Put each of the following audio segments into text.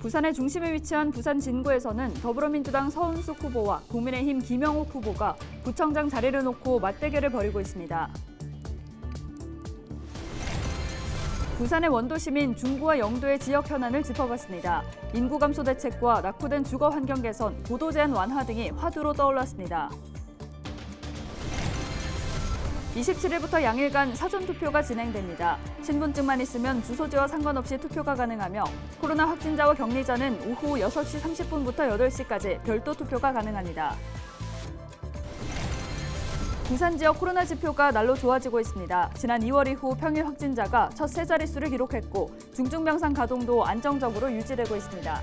부산의 중심에 위치한 부산 진구에서는 더불어민주당 서은숙 후보와 국민의힘 김영욱 후보가 구청장 자리를 놓고 맞대결을 벌이고 있습니다. 부산의 원도시민 중구와 영도의 지역 현안을 짚어봤습니다. 인구 감소 대책과 낙후된 주거 환경 개선, 보도 제한 완화 등이 화두로 떠올랐습니다. 27일부터 양일간 사전투표가 진행됩니다. 신분증만 있으면 주소지와 상관없이 투표가 가능하며 코로나 확진자와 격리자는 오후 6시 30분부터 8시까지 별도 투표가 가능합니다. 부산 지역 코로나 지표가 날로 좋아지고 있습니다. 지난 2월 이후 평일 확진자가 첫 세 자릿수를 기록했고 중증병상 가동도 안정적으로 유지되고 있습니다.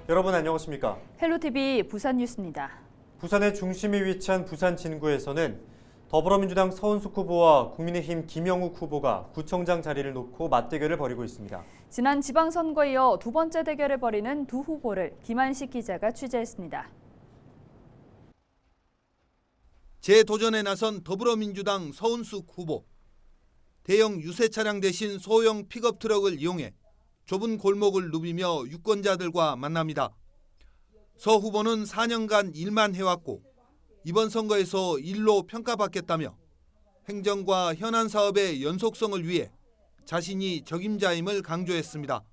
여러분 안녕하십니까? 헬로티비 부산 뉴스입니다. 부산의 중심에 위치한 부산 진구에서는 더불어민주당 서은숙 후보와 국민의힘 김영욱 후보가 구청장 자리를 놓고 맞대결을 벌이고 있습니다. 지난 지방선거에 이어 두 번째 대결을 벌이는 두 후보를 김한식 기자가 취재했습니다. 재도전에 나선 더불어민주당 서은숙 후보. 대형 유세 차량 대신 소형 픽업 트럭을 이용해 좁은 골목을 누비며 유권자들과 만납니다. 서 후보는 4년간 일만 해왔고 이번 선거에서 일로 평가받겠다며 행정과 현안 사업의 연속성을 위해 자신이 적임자임을 강조했습니다.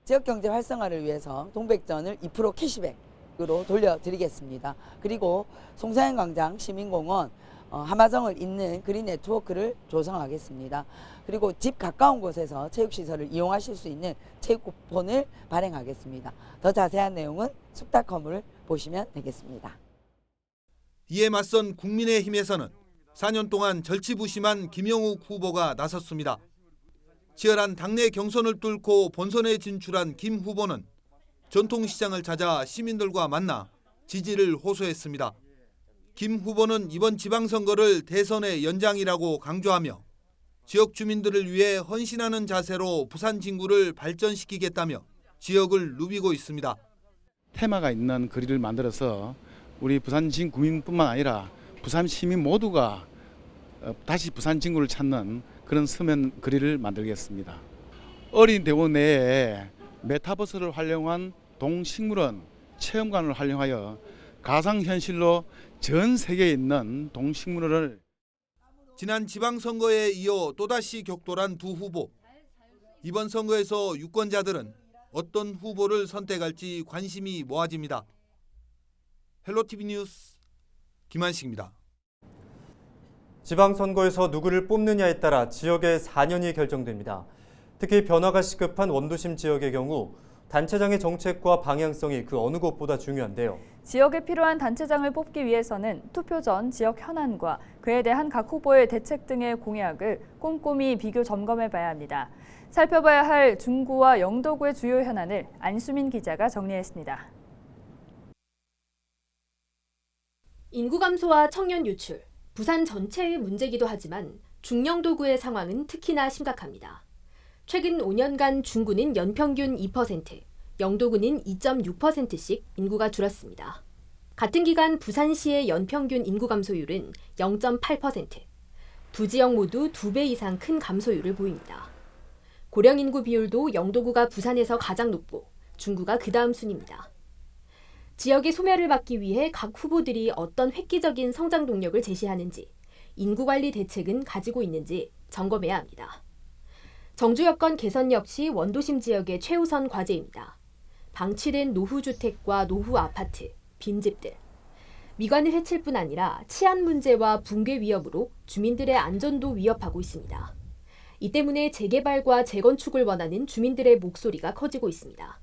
지역경제 활성화를 위해서 동백전을 2% 캐시백으로 돌려드리겠습니다. 그리고 송사연광장 시민공원, 하마정을 잇는 그린 네트워크를 조성하겠습니다. 그리고 집 가까운 곳에서 체육시설을 이용하실 수 있는 체육 쿠폰을 발행하겠습니다. 더 자세한 내용은 숙닥컴을 보시면 되겠습니다. 이에 맞선 국민의힘에서는 4년 동안 절치부심한 김영욱 후보가 나섰습니다. 치열한 당내 경선을 뚫고 본선에 진출한 김 후보는 전통시장을 찾아 시민들과 만나 지지를 호소했습니다. 김 후보는 이번 지방선거를 대선의 연장이라고 강조하며 지역 주민들을 위해 헌신하는 자세로 부산 진구를 발전시키겠다며 지역을 누비고 있습니다. 테마가 있는 거리를 만들어서 우리 부산 진구민뿐만 아니라 부산 시민 모두가 다시 부산 진구를 찾는 그런 서면 거리를 만들겠습니다. 어린 대원 내에 메타버스를 활용한 동식물원 체험관을 활용하여 가상현실로 전 세계에 있는 동식물원을 지난 지방선거에 이어 또다시 격돌한 두 후보. 이번 선거에서 유권자들은 어떤 후보를 선택할지 관심이 모아집니다. 헬로티비 뉴스 김한식입니다. 지방선거에서 누구를 뽑느냐에 따라 지역의 4년이 결정됩니다. 특히 변화가 시급한 원도심 지역의 경우 단체장의 정책과 방향성이 그 어느 곳보다 중요한데요. 지역에 필요한 단체장을 뽑기 위해서는 투표 전 지역 현안과 그에 대한 각 후보의 대책 등의 공약을 꼼꼼히 비교 점검해봐야 합니다. 살펴봐야 할 중구와 영도구의 주요 현안을 안수민 기자가 정리했습니다. 인구 감소와 청년 유출, 부산 전체의 문제이기도 하지만 중영도구의 상황은 특히나 심각합니다. 최근 5년간 중구는 연평균 2%, 영도구는 2.6%씩 인구가 줄었습니다. 같은 기간 부산시의 연평균 인구 감소율은 0.8%, 두 지역 모두 2배 이상 큰 감소율을 보입니다. 고령 인구 비율도 영도구가 부산에서 가장 높고 중구가 그 다음 순입니다. 지역의 소멸을 막기 위해 각 후보들이 어떤 획기적인 성장 동력을 제시하는지, 인구관리 대책은 가지고 있는지 점검해야 합니다. 정주 여건 개선 역시 원도심 지역의 최우선 과제입니다. 방치된 노후주택과 노후아파트, 빈집들. 미관을 해칠 뿐 아니라 치안 문제와 붕괴 위협으로 주민들의 안전도 위협하고 있습니다. 이 때문에 재개발과 재건축을 원하는 주민들의 목소리가 커지고 있습니다.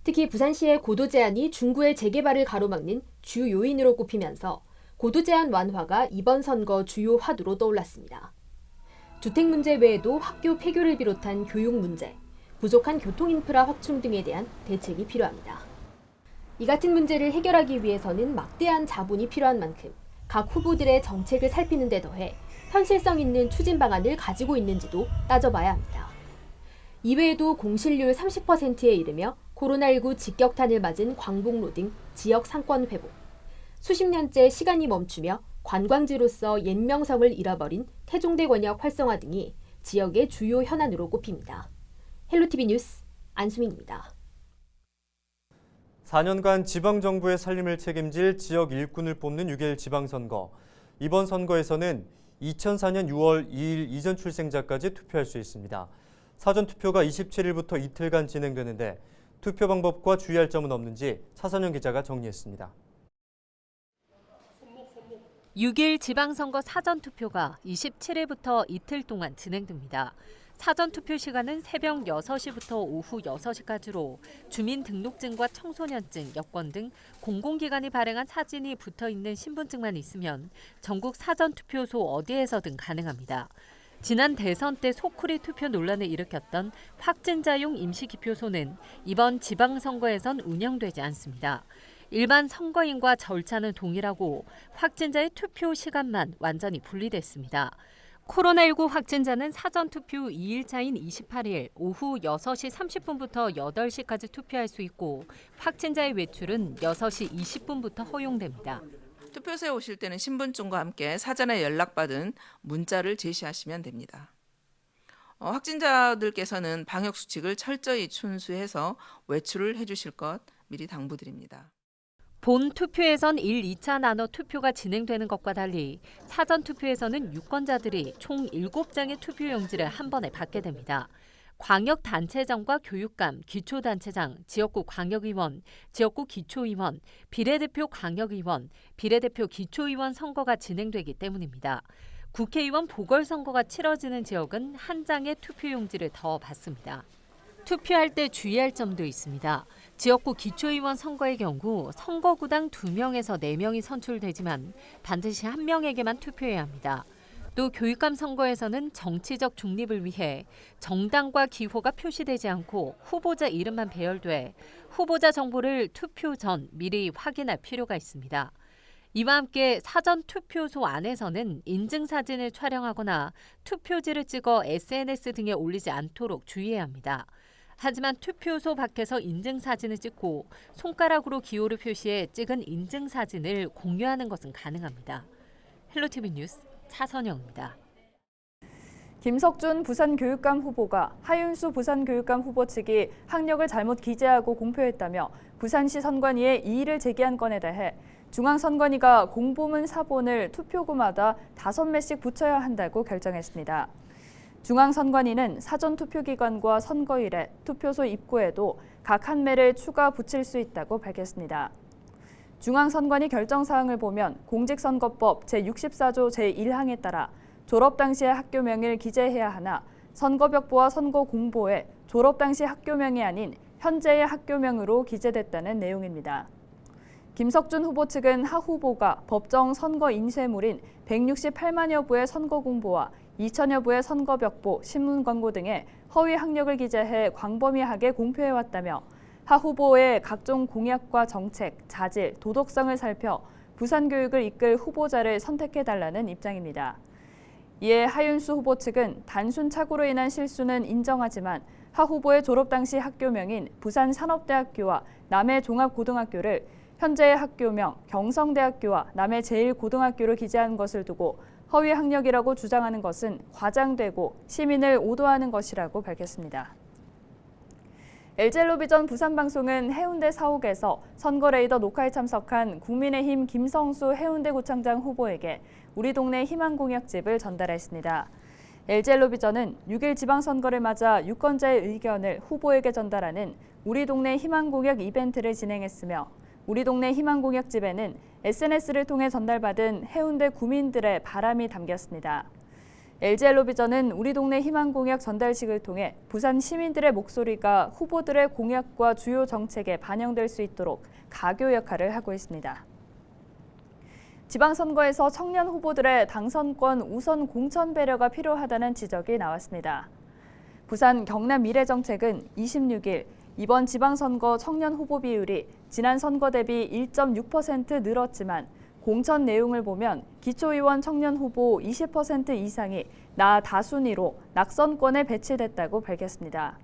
특히 부산시의 고도 제한이 중구의 재개발을 가로막는 주 요인으로 꼽히면서 고도 제한 완화가 이번 선거 주요 화두로 떠올랐습니다. 주택 문제 외에도 학교 폐교를 비롯한 교육 문제, 부족한 교통 인프라 확충 등에 대한 대책이 필요합니다. 이 같은 문제를 해결하기 위해서는 막대한 자본이 필요한 만큼 각 후보들의 정책을 살피는 데 더해 현실성 있는 추진 방안을 가지고 있는지도 따져봐야 합니다. 이외에도 공실률 30%에 이르며 코로나19 직격탄을 맞은 광복로 등 지역 상권 회복, 수십 년째 시간이 멈추며 관광지로서 옛 명성을 잃어버린 태종대 권역 활성화 등이 지역의 주요 현안으로 꼽힙니다. 헬로티비 뉴스 안수민입니다. 4년간 지방정부의 살림을 책임질 지역 일꾼을 뽑는 6.1 지방선거. 이번 선거에서는 2004년 6월 2일 이전 출생자까지 투표할 수 있습니다. 사전투표가 27일부터 이틀간 진행되는데 투표 방법과 주의할 점은 없는지 차선영 기자가 정리했습니다. 6일 지방선거 사전투표가 27일부터 이틀 동안 진행됩니다. 사전투표 시간은 새벽 6시부터 오후 6시까지로 주민등록증과 청소년증, 여권 등 공공기관이 발행한 사진이 붙어있는 신분증만 있으면 전국 사전투표소 어디에서든 가능합니다. 지난 대선 때 소쿠리 투표 논란을 일으켰던 확진자용 임시기표소는 이번 지방선거에선 운영되지 않습니다. 일반 선거인과 절차는 동일하고 확진자의 투표 시간만 완전히 분리됐습니다. 코로나19 확진자는 사전투표 2일차인 28일 오후 6시 30분부터 8시까지 투표할 수 있고 확진자의 외출은 6시 20분부터 허용됩니다. 투표소에 오실 때는 신분증과 함께 사전에 연락받은 문자를 제시하시면 됩니다. 확진자들께서는 방역수칙을 철저히 준수해서 외출을 해주실 것 미리 당부드립니다. 본 투표에선 1, 2차 나눠 투표가 진행되는 것과 달리 사전 투표에서는 유권자들이 총 7장의 투표용지를 한 번에 받게 됩니다. 광역단체장과 교육감, 기초단체장, 지역구 광역의원, 지역구 기초의원, 비례대표 광역의원, 비례대표 기초의원 선거가 진행되기 때문입니다. 국회의원 보궐선거가 치러지는 지역은 한 장의 투표용지를 더 받습니다. 투표할 때 주의할 점도 있습니다. 지역구 기초의원 선거의 경우 선거구당 2명에서 4명이 선출되지만 반드시 1명에게만 투표해야 합니다. 또 교육감 선거에서는 정치적 중립을 위해 정당과 기호가 표시되지 않고 후보자 이름만 배열돼 후보자 정보를 투표 전 미리 확인할 필요가 있습니다. 이와 함께 사전 투표소 안에서는 인증사진을 촬영하거나 투표지를 찍어 SNS 등에 올리지 않도록 주의해야 합니다. 하지만 투표소 밖에서 인증사진을 찍고 손가락으로 기호를 표시해 찍은 인증사진을 공유하는 것은 가능합니다. 헬로티비 뉴스 차선영입니다. 김석준 부산교육감 후보가 하윤수 부산교육감 후보 측이 학력을 잘못 기재하고 공표했다며 부산시 선관위에 이의를 제기한 건에 대해 중앙선관위가 공보문 사본을 투표구마다 5매씩 붙여야 한다고 결정했습니다. 중앙선관위는 사전투표기관과 선거일에 투표소 입구에도 각 한 매를 추가 붙일 수 있다고 밝혔습니다. 중앙선관위 결정사항을 보면 공직선거법 제64조 제1항에 따라 졸업 당시의 학교명을 기재해야 하나 선거벽보와 선거공보에 졸업 당시 학교명이 아닌 현재의 학교명으로 기재됐다는 내용입니다. 김석준 후보 측은 하 후보가 법정 선거 인쇄물인 168만여 부의 선거공보와 2천여 부의 선거벽보, 신문광고 등의 허위 학력을 기재해 광범위하게 공표해왔다며 하 후보의 각종 공약과 정책, 자질, 도덕성을 살펴 부산교육을 이끌 후보자를 선택해달라는 입장입니다. 이에 하윤수 후보 측은 단순 착오로 인한 실수는 인정하지만 하 후보의 졸업 당시 학교명인 부산산업대학교와 남해종합고등학교를 현재의 학교명 경성대학교와 남해제일고등학교로 기재한 것을 두고 허위 학력이라고 주장하는 것은 과장되고 시민을 오도하는 것이라고 밝혔습니다. LG엘로비전 부산방송은 해운대 사옥에서 선거레이더 녹화에 참석한 국민의힘 김성수 해운대구청장 후보에게 우리 동네 희망공약집을 전달했습니다. LG엘로비전은 6일 지방선거를 맞아 유권자의 의견을 후보에게 전달하는 우리 동네 희망공약 이벤트를 진행했으며 우리 동네 희망공약집에는 SNS를 통해 전달받은 해운대 구민들의 바람이 담겼습니다. LG엘로비전은 우리 동네 희망공약 전달식을 통해 부산 시민들의 목소리가 후보들의 공약과 주요 정책에 반영될 수 있도록 가교 역할을 하고 있습니다. 지방선거에서 청년 후보들의 당선권 우선 공천 배려가 필요하다는 지적이 나왔습니다. 부산 경남미래정책은 26일 이번 지방선거 청년 후보 비율이 지난 선거 대비 1.6% 늘었지만 공천 내용을 보면 기초의원 청년 후보 20% 이상이 나 다순위로 낙선권에 배치됐다고 밝혔습니다.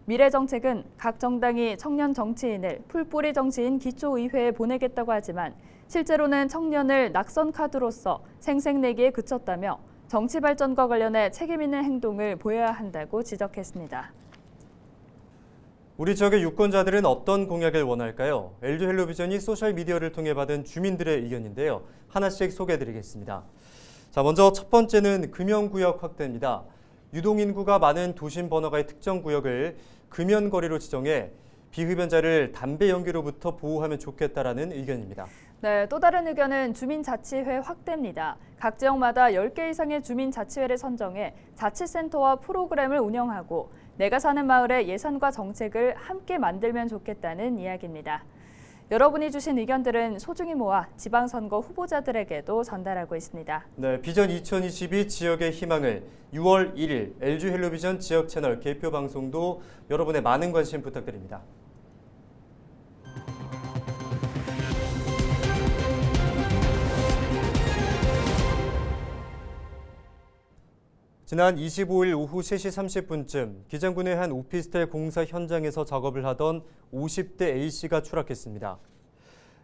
미래정책은 각 정당이 청년 정치인을 풀뿌리 정치인 기초의회에 보내겠다고 하지만 실제로는 청년을 낙선 카드로서 생색내기에 그쳤다며 정치 발전과 관련해 책임 있는 행동을 보여야 한다고 지적했습니다. 우리 지역의 유권자들은 어떤 공약을 원할까요? LG 헬로비전이 소셜미디어를 통해 받은 주민들의 의견인데요. 하나씩 소개해드리겠습니다. 자, 먼저 첫 번째는 금연구역 확대입니다. 유동인구가 많은 도심 번화가의 특정 구역을 금연거리로 지정해 비흡연자를 담배 연기로부터 보호하면 좋겠다라는 의견입니다. 네, 또 다른 의견은 주민자치회 확대입니다. 각 지역마다 10개 이상의 주민자치회를 선정해 자치센터와 프로그램을 운영하고 내가 사는 마을의 예산과 정책을 함께 만들면 좋겠다는 이야기입니다. 여러분이 주신 의견들은 소중히 모아 지방선거 후보자들에게도 전달하고 있습니다. 네, 비전 2022 지역의 희망을 6월 1일 LG 헬로비전 지역 채널 개표 방송도 여러분의 많은 관심 부탁드립니다. 지난 25일 오후 3시 30분쯤 기장군의 한 오피스텔 공사 현장에서 작업을 하던 50대 A씨가 추락했습니다.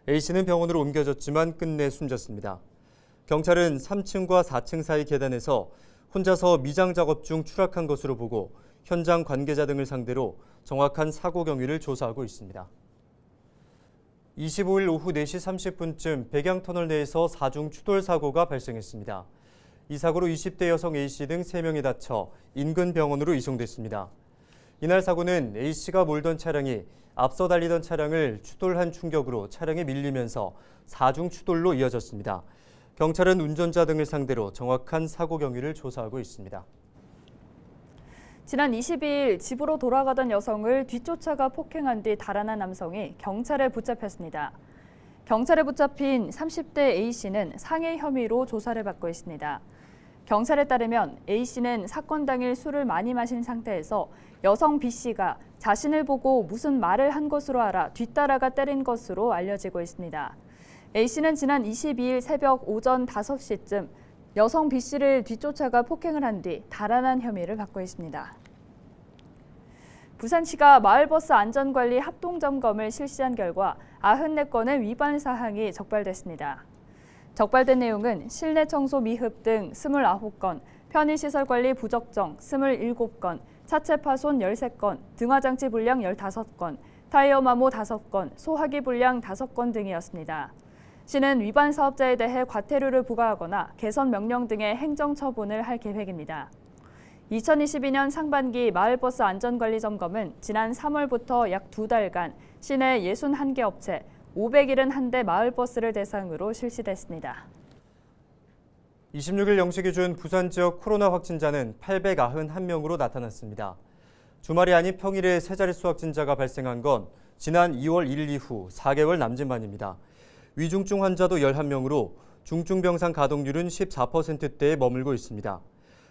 A씨는 병원으로 옮겨졌지만 끝내 숨졌습니다. 경찰은 3층과 4층 사이 계단에서 혼자서 미장 작업 중 추락한 것으로 보고 현장 관계자 등을 상대로 정확한 사고 경위를 조사하고 있습니다. 25일 오후 4시 30분쯤 백양터널 내에서 4중 추돌 사고가 발생했습니다. 이 사고로 20대 여성 A씨 등 3명이 다쳐 인근 병원으로 이송됐습니다. 이날 사고는 A씨가 몰던 차량이 앞서 달리던 차량을 추돌한 충격으로 차량이 밀리면서 4중 추돌로 이어졌습니다. 경찰은 운전자 등을 상대로 정확한 사고 경위를 조사하고 있습니다. 지난 22일 집으로 돌아가던 여성을 뒷쫓아가 폭행한 뒤 달아난 남성이 경찰에 붙잡혔습니다. 경찰에 붙잡힌 30대 A씨는 상해 혐의로 조사를 받고 있습니다. 경찰에 따르면 A씨는 사건 당일 술을 많이 마신 상태에서 여성 B씨가 자신을 보고 무슨 말을 한 것으로 알아 뒤따라가 때린 것으로 알려지고 있습니다. A씨는 지난 22일 새벽 오전 5시쯤 여성 B씨를 뒤쫓아가 폭행을 한 뒤 달아난 혐의를 받고 있습니다. 부산시가 마을버스 안전관리 합동점검을 실시한 결과 94건의 위반 사항이 적발됐습니다. 적발된 내용은 실내 청소 미흡 등 29건, 편의시설 관리 부적정 27건, 차체 파손 13건, 등화장치 불량 15건, 타이어 마모 5건, 소화기 불량 5건 등이었습니다. 시는 위반 사업자에 대해 과태료를 부과하거나 개선 명령 등의 행정 처분을 할 계획입니다. 2022년 상반기 마을버스 안전관리 점검은 지난 3월부터 약 2달간 시내 61개 업체 571대 마을버스를 대상으로 실시됐습니다. 26일 0시 기준 부산 지역 코로나 확진자는 891명으로 나타났습니다. 주말이 아닌 평일에 세 자릿수 확진자가 발생한 건 지난 2월 1일 이후 4개월 남짓 만입니다. 위중증 환자도 11명으로 중증병상 가동률은 14%대에 머물고 있습니다.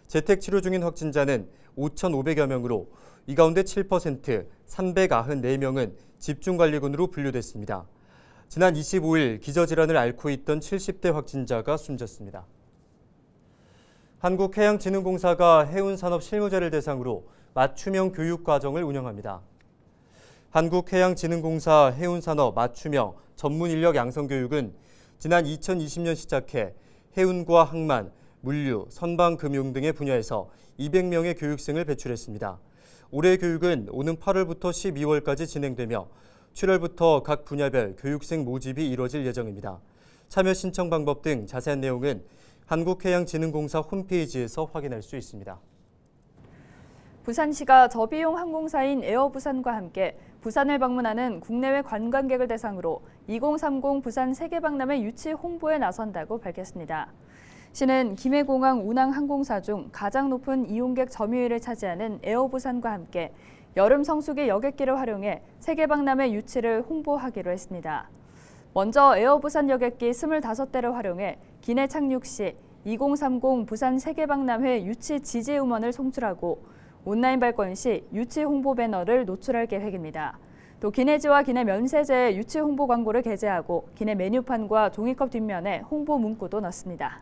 재택 치료 중인 확진자는 5,500여 명으로 이 가운데 7%, 394명은 집중관리군으로 분류됐습니다. 지난 25일 기저질환을 앓고 있던 70대 확진자가 숨졌습니다. 한국해양진흥공사가 해운산업 실무자를 대상으로 맞춤형 교육과정을 운영합니다. 한국해양진흥공사 해운산업 맞춤형 전문인력 양성교육은 지난 2020년 시작해 해운과 항만, 물류, 선방금융 등의 분야에서 200명의 교육생을 배출했습니다. 올해 교육은 오는 8월부터 12월까지 진행되며 7월부터 각 분야별 교육생 모집이 이뤄질 예정입니다. 참여 신청 방법 등 자세한 내용은 한국해양진흥공사 홈페이지에서 확인할 수 있습니다. 부산시가 저비용 항공사인 에어부산과 함께 부산을 방문하는 국내외 관광객을 대상으로 2030 부산 세계박람회 유치 홍보에 나선다고 밝혔습니다. 시는 김해공항 운항 항공사 중 가장 높은 이용객 점유율을 차지하는 에어부산과 함께 여름 성수기 여객기를 활용해 세계박람회 유치를 홍보하기로 했습니다. 먼저 에어부산 여객기 25대를 활용해 기내 착륙 시 2030 부산 세계박람회 유치 지지 음원을 송출하고 온라인 발권 시 유치 홍보 배너를 노출할 계획입니다. 또 기내지와 기내 면세제 유치 홍보 광고를 게재하고 기내 메뉴판과 종이컵 뒷면에 홍보 문구도 넣습니다.